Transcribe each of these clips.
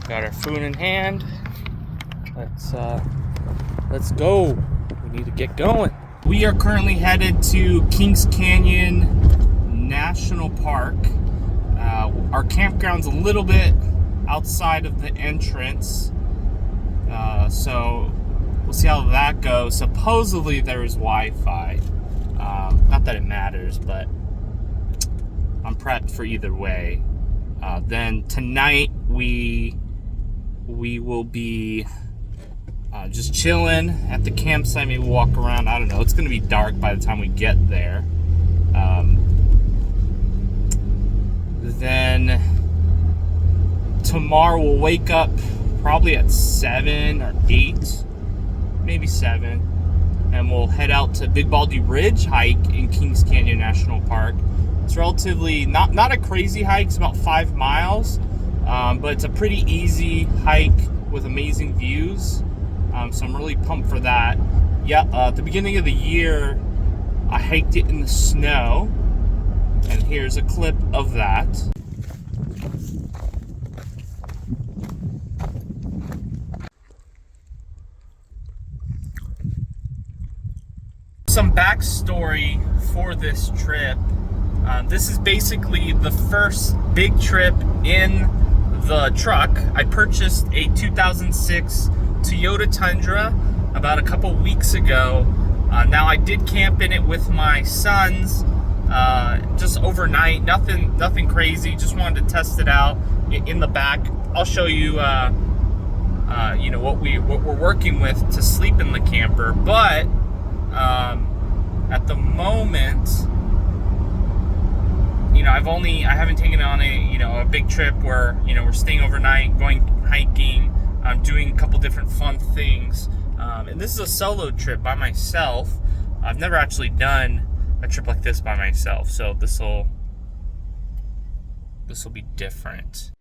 Got our food in hand. Let's go. We need to get going. We are currently headed to Kings Canyon National Park. Our campground's a little bit outside of the entrance, so we'll see how that goes. Supposedly there is Wi-Fi. Not that it matters, but I'm prepped for either way. Then tonight we will be just chilling at the campsite. Maybe walk around. I don't know. It's going to be dark by the time we get there. Then tomorrow we'll wake up probably at 7 or 8, maybe 7, and we'll head out to Big Baldy Ridge hike in Kings Canyon National Park. It's relatively not a crazy hike. It's about 5 miles, but it's a pretty easy hike with amazing views. So I'm really pumped for that. Yeah, at the beginning of the year, I hiked it in the snow, and here's a clip of that. Some backstory for this trip. This is basically the first big trip in the truck. I purchased a 2006 Toyota Tundra about a couple weeks ago. Now I did camp in it with my sons, just overnight. Nothing crazy. Just wanted to test it out in the back. I'll show you, what we're working with to sleep in the camper. But at the moment, I haven't taken on a big trip where, we're staying overnight, going hiking, doing a couple different fun things. And this is a solo trip by myself. I've never actually done a trip like this by myself, so this will be different.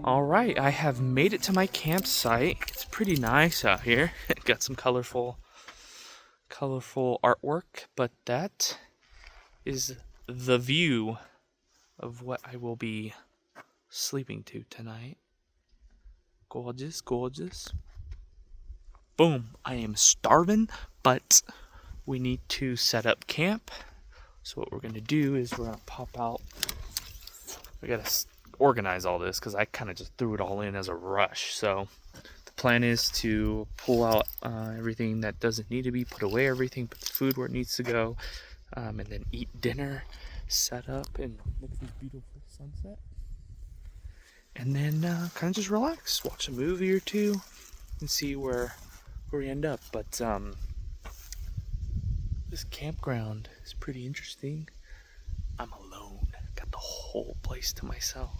Alright, I have made it to my campsite. It's pretty nice out here. Got some colorful artwork, but that is the view of what I will be sleeping to tonight. Gorgeous, gorgeous. Boom, I am starving, but we need to set up camp. So what we're going to do is we're going to pop out. We got to organize all this because I kind of just threw it all in as a rush. So the plan is to pull out everything that doesn't need to be, put away everything, put the food where it needs to go, and then eat dinner, set up, and look at this beautiful sunset. And then kind of just relax, watch a movie or two, and see where we end up. But this campground is pretty interesting. I'm alone, got the whole place to myself.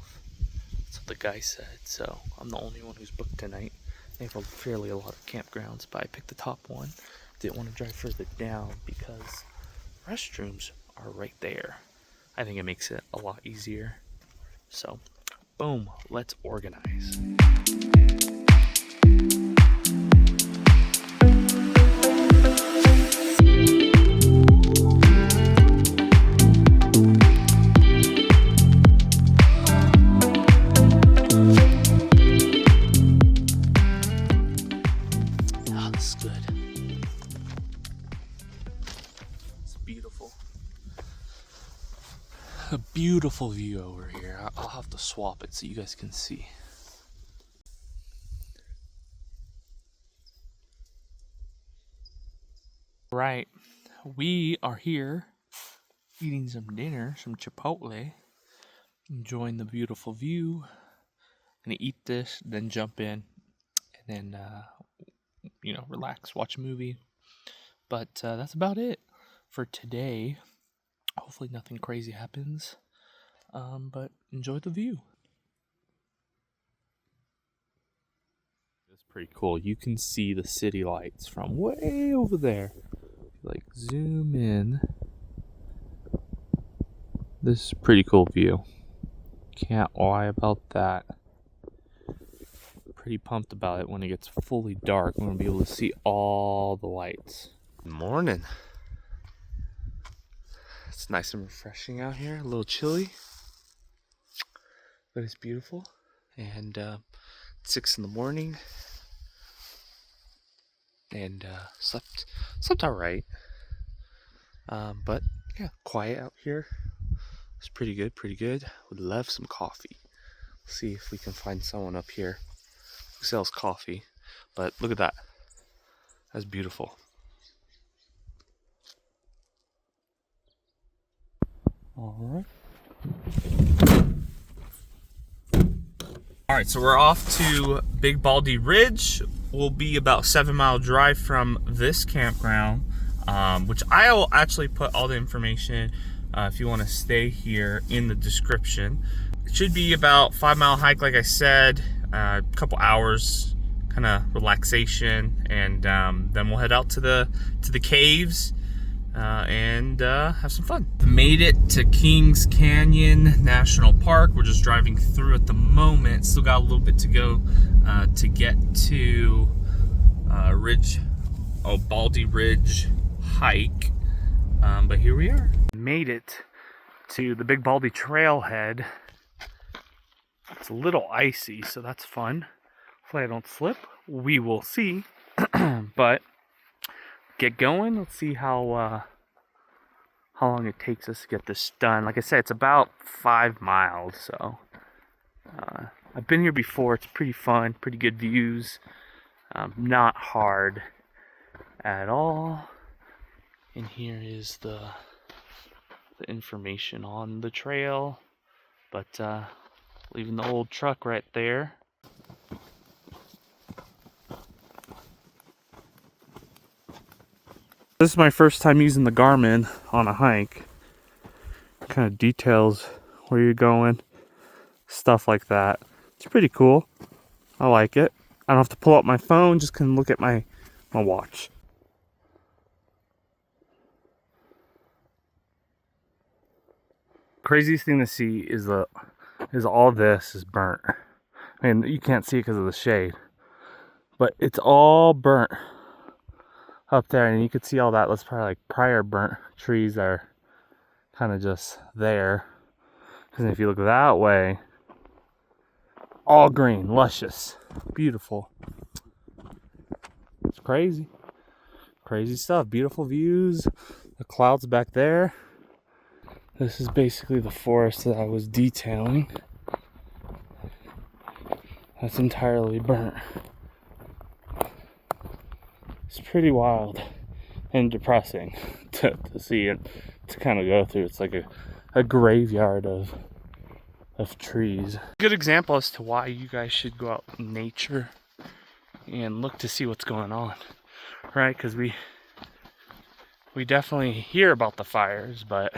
That's what the guy said, so I'm the only one who's booked tonight. They have a lot of campgrounds, but I picked the top one. Didn't want to drive further down because restrooms are right there. I think it makes it a lot easier. So, boom, let's organize. A beautiful view over here. I'll have to swap it so you guys can see. Right, we are here eating some dinner, some Chipotle, enjoying the beautiful view. Gonna eat this, then jump in, and then relax, watch a movie. But that's about it for today. Hopefully nothing crazy happens, but enjoy the view. It's pretty cool. You can see the city lights from way over there. Like zoom in. This is a pretty cool view. Can't lie about that. pretty pumped about it. When it gets fully dark, we're gonna be able to see all the lights. Good morning. It's nice and refreshing out here. A little chilly, but it's beautiful. And 6 in the morning, and slept all right. But yeah, quiet out here. It's pretty good, pretty good. Would love some coffee. See if we can find someone up here who sells coffee. But look at that. That's beautiful. All right. All right, so we're off to Big Baldy Ridge. We'll be about 7-mile drive from this campground, which I'll actually put all the information if you want to stay here in the description. It should be about 5-mile hike, like I said, a couple hours, kind of relaxation, and then we'll head out to the caves and have some fun. Made it to Kings Canyon National Park. We're just driving through at the moment. Still got a little bit to go to get to Baldy Ridge hike, but here we are. Made it to the Big Baldy trailhead. It's a little icy, so that's fun. Hopefully I don't slip. We will see. But get going. Let's see how long it takes us to get this done. Like I said, it's about 5 miles, so I've been here before. It's pretty fun, pretty good views. Not hard at all. And here is the information on the trail, but leaving the old truck right there. This is my first time using the Garmin on a hike. Kind of details where you're going, stuff like that. It's pretty cool. I like it. I don't have to pull out my phone, just can look at my watch. Craziest thing to see is all this is burnt. I mean, you can't see it because of the shade, but it's all burnt up there, and you could see all that. That's probably like prior burnt trees that are kind of just there. Because if you look that way, all green, luscious, beautiful. It's crazy. Crazy stuff. Beautiful views. The clouds back there. This is basically the forest that I was detailing. That's entirely burnt. It's pretty wild and depressing to see it, to kind of go through. It's like a graveyard of trees. Good example as to why you guys should go out in nature and look to see what's going on, right? Because we definitely hear about the fires, but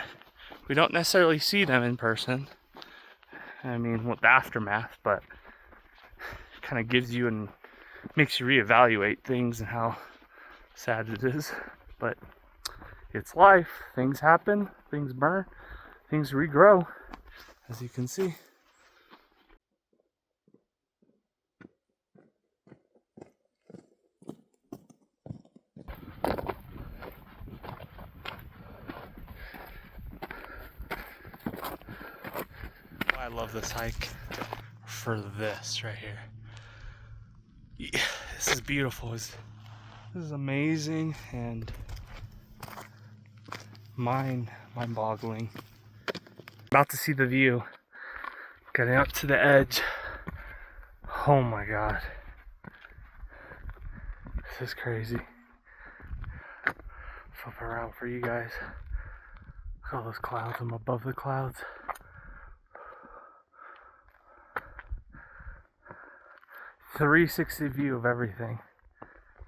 we don't necessarily see them in person. I mean, with the aftermath, but it kind of gives you and makes you reevaluate things and how sad it is. But it's life. Things happen, things burn, things regrow, as you can see. I love this hike for this right here. Yeah, this is beautiful. This is amazing and mind-boggling. About to see the view. Getting up to the edge. Oh my god. This is crazy. Flip around for you guys. Look at all those clouds. I'm above the clouds. 360 view of everything.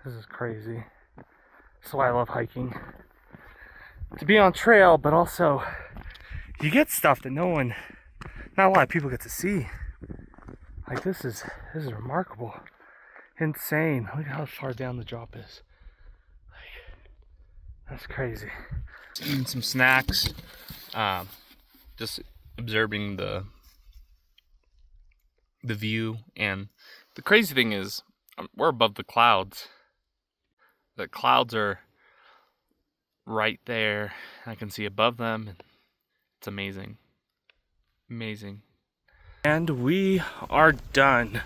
This is crazy. That's why I love hiking. To be on trail, but also you get stuff that not a lot of people get to see. Like this is remarkable. Insane. Look at how far down the drop is. Like, that's crazy. Eating some snacks. Just observing the the view. And the crazy thing is, we're above the clouds. The clouds are right there. I can see above them. It's amazing. Amazing. And we are done.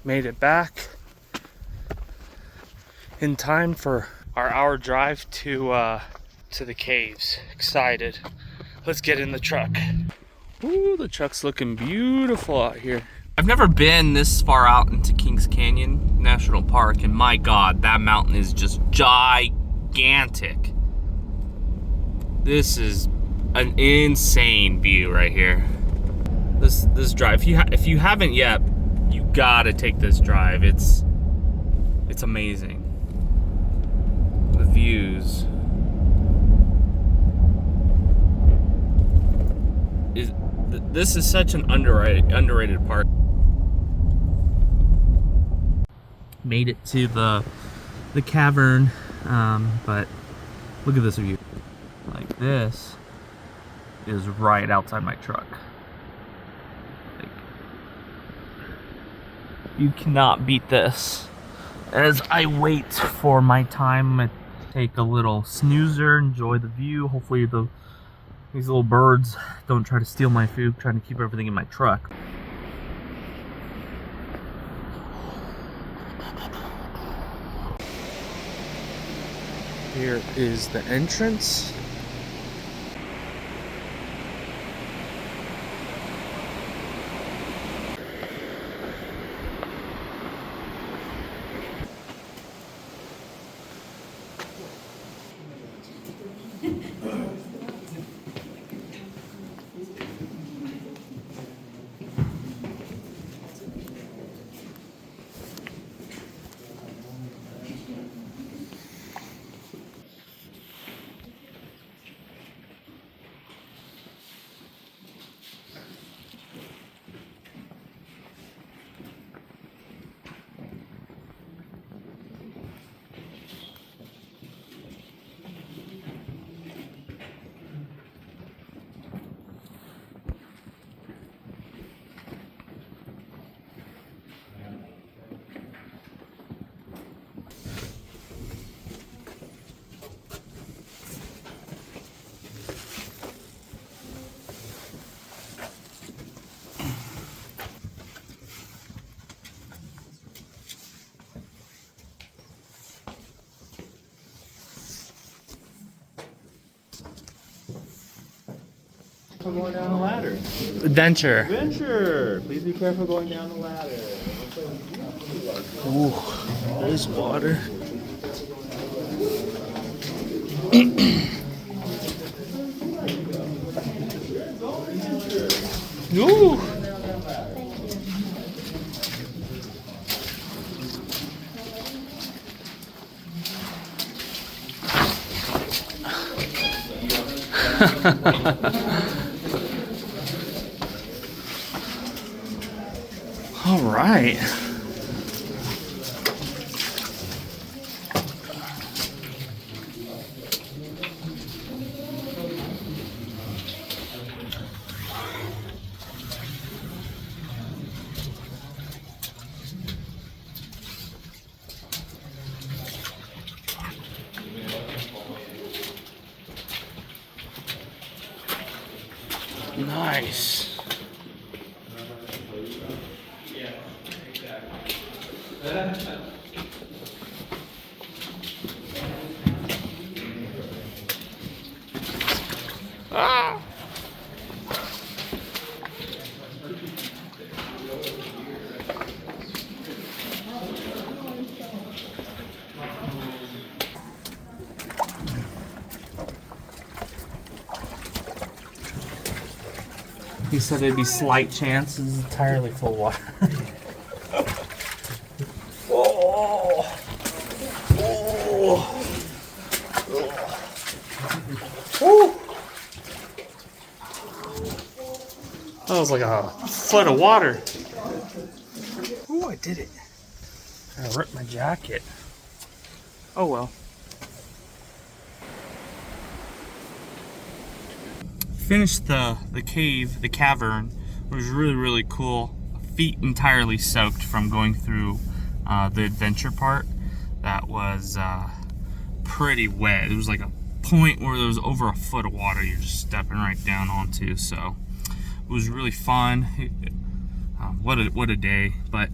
Made it back in time for our hour drive to the caves. Excited. Let's get in the truck. Ooh, the truck's looking beautiful out here. I've never been this far out into Kings Canyon National Park, and my God, that mountain is just gigantic. This is an insane view right here. This drive, if you haven't yet, you gotta take this drive. It's amazing. The views. This is such an underrated park. Made it to the cavern, but look at this view. Like, this is right outside my truck. Like, you cannot beat this. As I wait for my time, I'm gonna take a little snoozer, enjoy the view. Hopefully these little birds don't try to steal my food, trying to keep everything in my truck. Here is the entrance. Going down the ladder. Adventure. Adventure! Please be careful going down the ladder. Ooh, there's water. Ooh. All right. Nice. Ah. He said it'd be slight chance. This is entirely full of water. Oh. Oh. Oh. That was like a flood of water. Oh, I did it. I ripped my jacket. Oh well. Finished the cave, the cavern. It was really cool. feet entirely soaked from going through the adventure part. That was pretty wet. It was like a point where there was over a foot of water you're just stepping right down onto. So it was really fun. What a day. But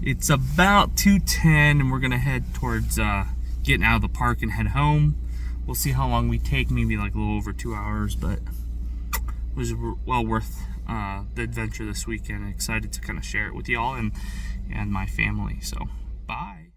it's about 2:10 and we're gonna head towards getting out of the park and head home. We'll see how long we take, maybe like a little over 2 hours, but it was well worth the adventure this weekend. Excited to kind of share it with y'all and my family. So bye.